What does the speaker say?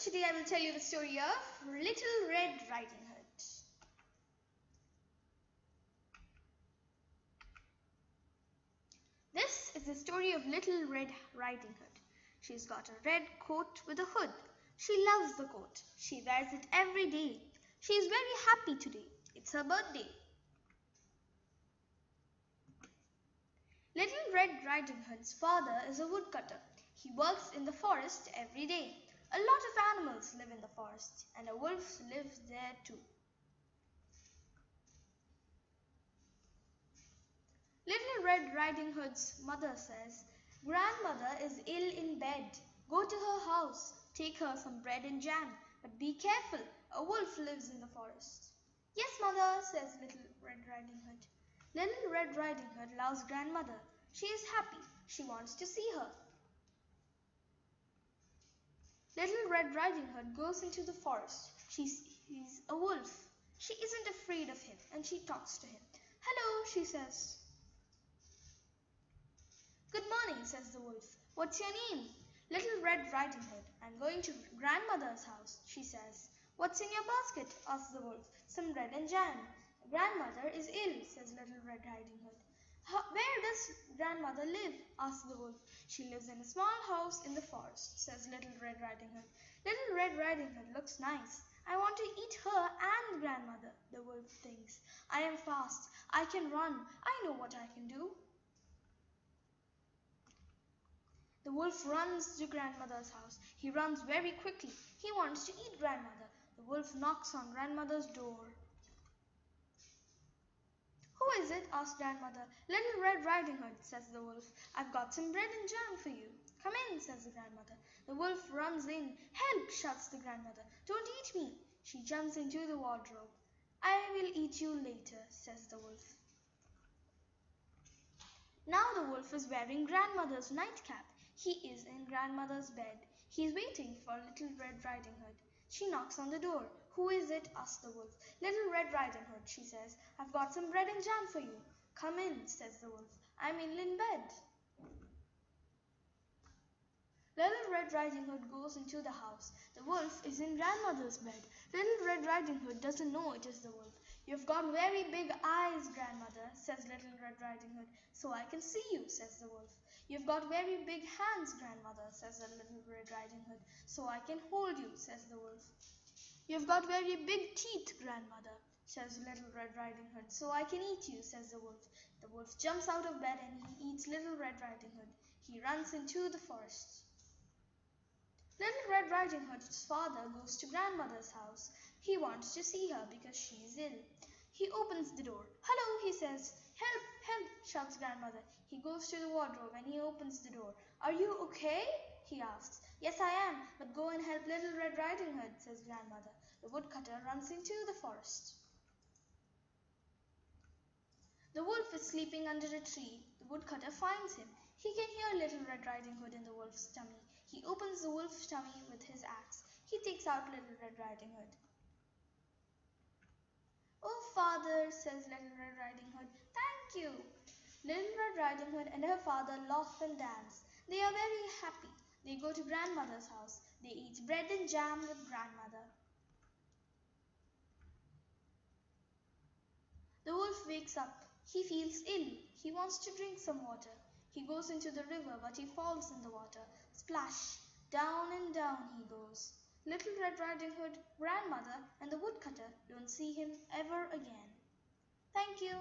Today I will tell you the story of Little Red Riding Hood. This is the story of Little Red Riding Hood. She's got a red coat with a hood. She loves the coat. She wears it every day. She is very happy today. It's her birthday. Little Red Riding Hood's father is a woodcutter. He works in the forest every day. A lot of animals live in the forest, and a wolf lives there too. Little Red Riding Hood's mother says, "Grandmother is ill in bed. Go to her house. Take her some bread and jam. But be careful, a wolf lives in the forest." "Yes, mother," says Little Red Riding Hood. Little Red Riding Hood loves grandmother. She is happy. She wants to see her. Little Red Riding Hood goes into the forest. She sees a wolf. She isn't afraid of him, and she talks to him. "Hello," she says. "Good morning," says the wolf. "What's your name?" "Little Red Riding Hood. I'm going to grandmother's house," she says. "What's in your basket?" asks the wolf. "Some bread and jam." "Grandmother is ill," says Little Red Riding Hood. "Where does grandmother live?" asks the wolf. "She lives in a small house in the forest," says Little Red Riding Hood. Little Red Riding Hood looks nice. "I want to eat her and grandmother," the wolf thinks. "I am fast. I can run. I know what I can do." The wolf runs to grandmother's house. He runs very quickly. He wants to eat grandmother. The wolf knocks on grandmother's door. "Who is it?" asks grandmother. "Little Red Riding Hood," says the wolf. "I've got some bread and jam for you." "Come in," says the grandmother. The wolf runs in. "Help!" shouts the grandmother. "Don't eat me." She jumps into the wardrobe. "I will eat you later," says the wolf. Now the wolf is wearing grandmother's nightcap. He is in grandmother's bed. He is waiting for Little Red Riding Hood. She knocks on the door. "Who is it?" asks the wolf. "Little Red Riding Hood," she says. "I've got some bread and jam for you." "Come in," says the wolf. "I'm ill in bed." Little Red Riding Hood goes into the house. The wolf is in grandmother's bed. Little Red Riding Hood doesn't know it is the wolf. "You've got very big eyes, grandmother," says Little Red Riding Hood. "So I can see you," says the wolf. "You've got very big hands, grandmother," says the Little Red Riding Hood. "So I can hold you," says the wolf. "You've got very big teeth, grandmother," says Little Red Riding Hood. "So I can eat you," says the wolf. The wolf jumps out of bed and he eats Little Red Riding Hood. He runs into the forest. Little Red Riding Hood's father goes to grandmother's house. He wants to see her because she is ill. He opens the door. "Hello," he says. "Help, help," shouts grandmother. He goes to the wardrobe and he opens the door. "Are you okay?" he asks. "Yes, I am, but go and help Little Red Riding Hood," says grandmother. The woodcutter runs into the forest. The wolf is sleeping under a tree. The woodcutter finds him. He can hear Little Red Riding Hood in the wolf's tummy. He opens the wolf's tummy with his axe. He takes out Little Red Riding Hood. "Oh, father," says Little Red Riding Hood, "thank you." Little Red Riding Hood and her father laugh and dance. They are very happy. They go to grandmother's house. They eat bread and jam with grandmother. The wolf wakes up. He feels ill. He wants to drink some water. He goes into the river, but he falls in the water. Splash! Down and down he goes. Little Red Riding Hood, grandmother, and the woodcutter don't see him ever again. Thank you.